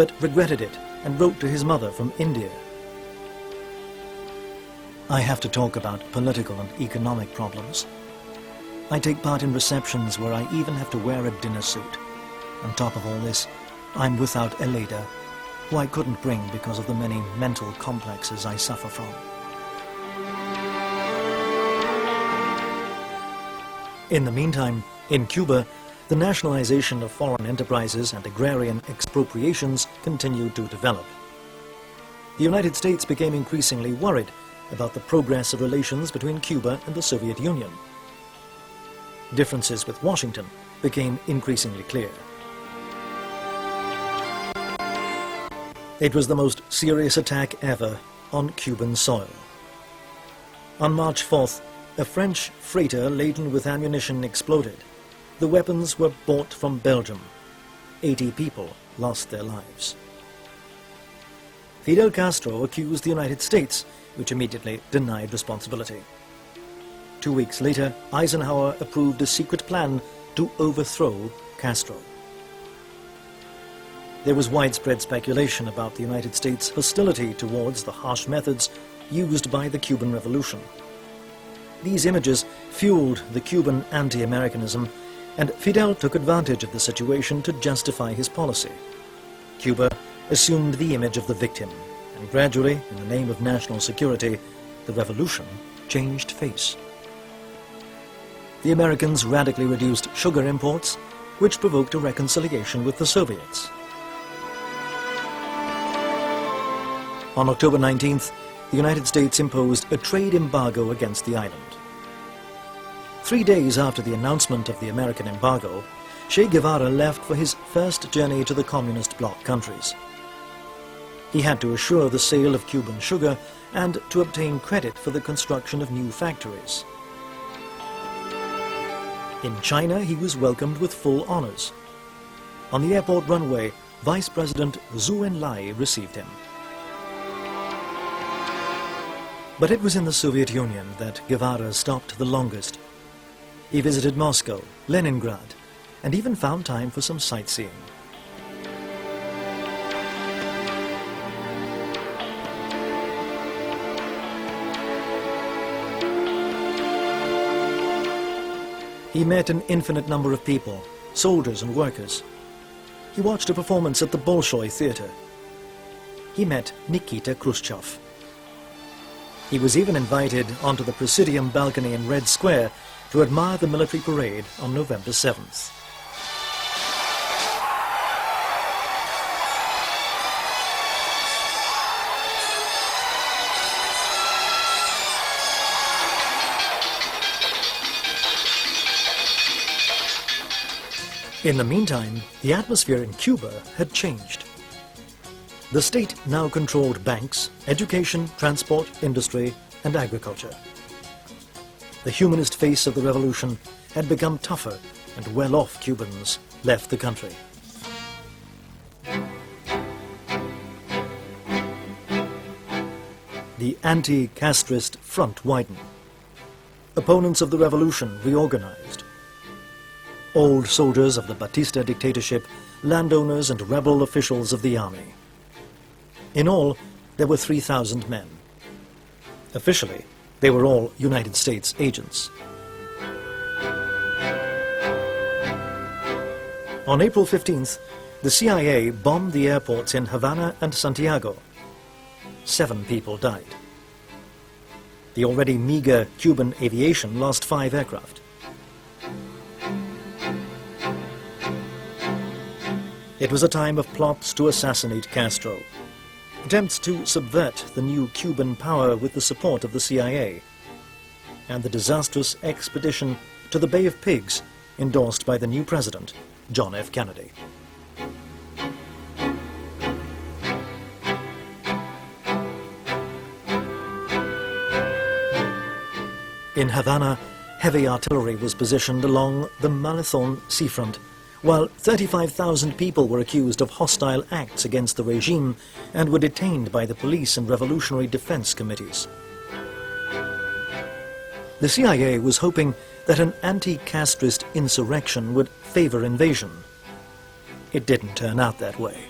but regretted it and wrote to his mother from India. I have to talk about political and economic problems. I take part in receptions where I even have to wear a dinner suit. On top of all this, I'm without Eleda, who I couldn't bring because of the many mental complexes I suffer from. In the meantime, in Cuba, the nationalization of foreign enterprises and agrarian expropriations continued to develop. The United States became increasingly worried about the progress of relations between Cuba and the Soviet Union. Differences with Washington became increasingly clear. It was the most serious attack ever on Cuban soil. On March 4th, a French freighter laden with ammunition exploded. The weapons were bought from Belgium. 80 people lost their lives. Fidel Castro accused the United States, which immediately denied responsibility. 2 weeks later, Eisenhower approved a secret plan to overthrow Castro. There was widespread speculation about the United States' hostility towards the harsh methods used by the Cuban Revolution. These images fueled the Cuban anti-Americanism, and Fidel took advantage of the situation to justify his policy. Cuba assumed the image of the victim, and gradually, in the name of national security, the revolution changed face. The Americans radically reduced sugar imports, which provoked a reconciliation with the Soviets. On October 19th, the United States imposed a trade embargo against the island. 3 days after the announcement of the American embargo, Che Guevara left for his first journey to the communist bloc countries. He had to assure the sale of Cuban sugar and to obtain credit for the construction of new factories. In China, he was welcomed with full honors. On the airport runway, Vice President Zhou Enlai received him. But it was in the Soviet Union that Guevara stopped the longest. He visited Moscow, Leningrad, and even found time for some sightseeing. He met an infinite number of people, soldiers and workers. He watched a performance at the Bolshoi Theater. He met Nikita Khrushchev. He was even invited onto the Presidium balcony in Red Square to admire the military parade on November 7th. In the meantime, the atmosphere in Cuba had changed. The state now controlled banks, education, transport, industry, and agriculture. The humanist face of the revolution had become tougher, and well-off Cubans left the country. The anti-Castrist front widened. Opponents of the revolution reorganized. Old soldiers of the Batista dictatorship, landowners and rebel officials of the army. In all, there were 3,000 men. Officially, they were all United States agents. On April 15th, the CIA bombed the airports in Havana and Santiago. 7 people died. The already meager Cuban aviation lost 5 aircraft. It was a time of plots to assassinate Castro, attempts to subvert the new Cuban power with the support of the CIA, and the disastrous expedition to the Bay of Pigs endorsed by the new president, John F. Kennedy. In Havana, heavy artillery was positioned along the Malethon seafront, while 35,000 people were accused of hostile acts against the regime and were detained by the police and revolutionary defense committees. The CIA was hoping that an anti-Castrist insurrection would favor invasion. It didn't turn out that way.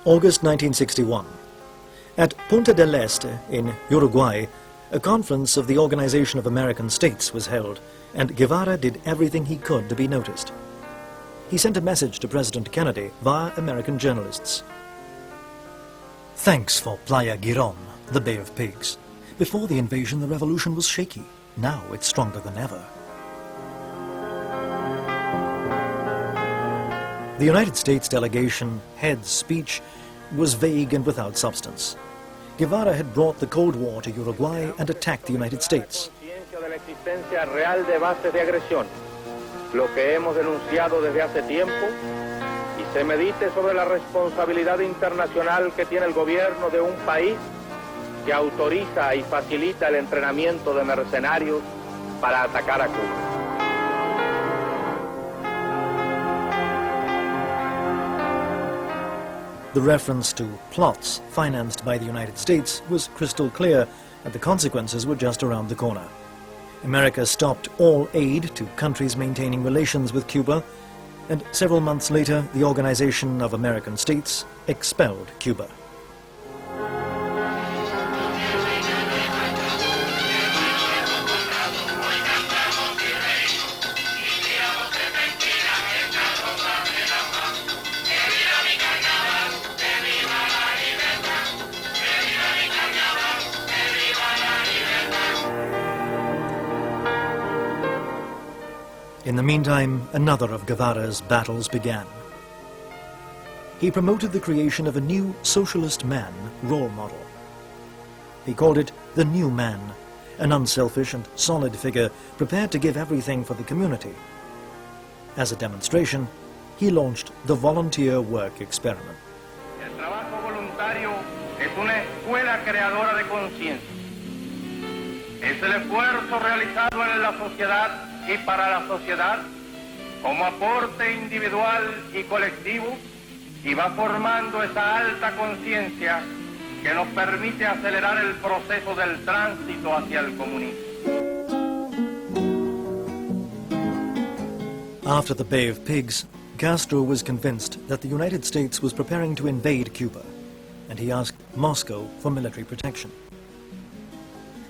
August 1961. At Punta del Este in Uruguay, a conference of the Organization of American States was held, and Guevara did everything he could to be noticed. He sent a message to President Kennedy via American journalists. Thanks for Playa Girón, the Bay of Pigs. Before the invasion, the revolution was shaky. Now it's stronger than ever. The United States delegation head's speech was vague and without substance. Guevara had brought the Cold War to Uruguay and attacked the United States. Lo que hemos denunciado desde hace tiempo y se medite sobre la responsabilidad internacional que tiene el gobierno de un país que autoriza y facilita el entrenamiento de mercenarios para atacar a Cuba. The reference to plots financed by the United States was crystal clear, and the consequences were just around the corner. America stopped all aid to countries maintaining relations with Cuba, and several months later, the Organization of American States expelled Cuba. In the meantime, another of Guevara's battles began. He promoted the creation of a new socialist man role model. He called it the New Man, an unselfish and solid figure prepared to give everything for the community. As a demonstration, he launched the volunteer work experiment. El trabajo voluntario es una escuela creadora de conciencia. Es el esfuerzo realizado en la sociedad y para la sociedad como aporte individual y colectivo, y va formando esa alta conciencia que nos permite acelerar el proceso del tránsito hacia el comunismo. After the Bay of Pigs, Castro was convinced that the United States was preparing to invade Cuba, and he asked Moscow for military protection.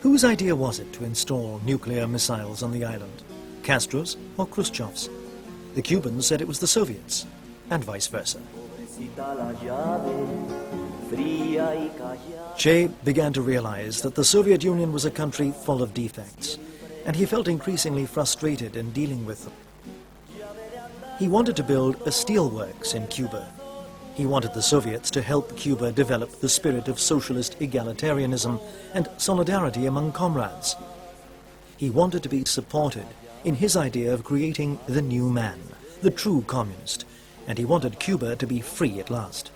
Whose idea was it to install nuclear missiles on the island? Castro's or Khrushchev's? The Cubans said it was the Soviets, and vice versa. Che began to realize that the Soviet Union was a country full of defects, and he felt increasingly frustrated in dealing with them. He wanted to build a steelworks in Cuba. He wanted the Soviets to help Cuba develop the spirit of socialist egalitarianism and solidarity among comrades. He wanted to be supported in his idea of creating the new man, the true communist, and he wanted Cuba to be free at last.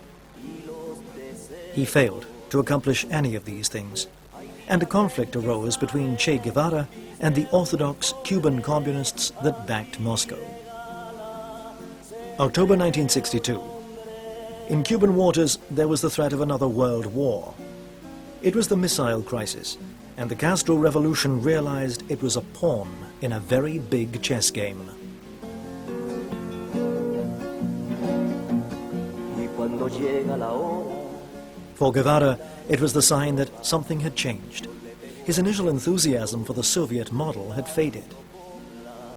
He failed to accomplish any of these things, and a conflict arose between Che Guevara and the orthodox Cuban communists that backed Moscow. October 1962. In Cuban waters, there was the threat of another world war. It was the missile crisis, and the Castro Revolution realized it was a pawn in a very big chess game. For Guevara, it was the sign that something had changed. His initial enthusiasm for the Soviet model had faded.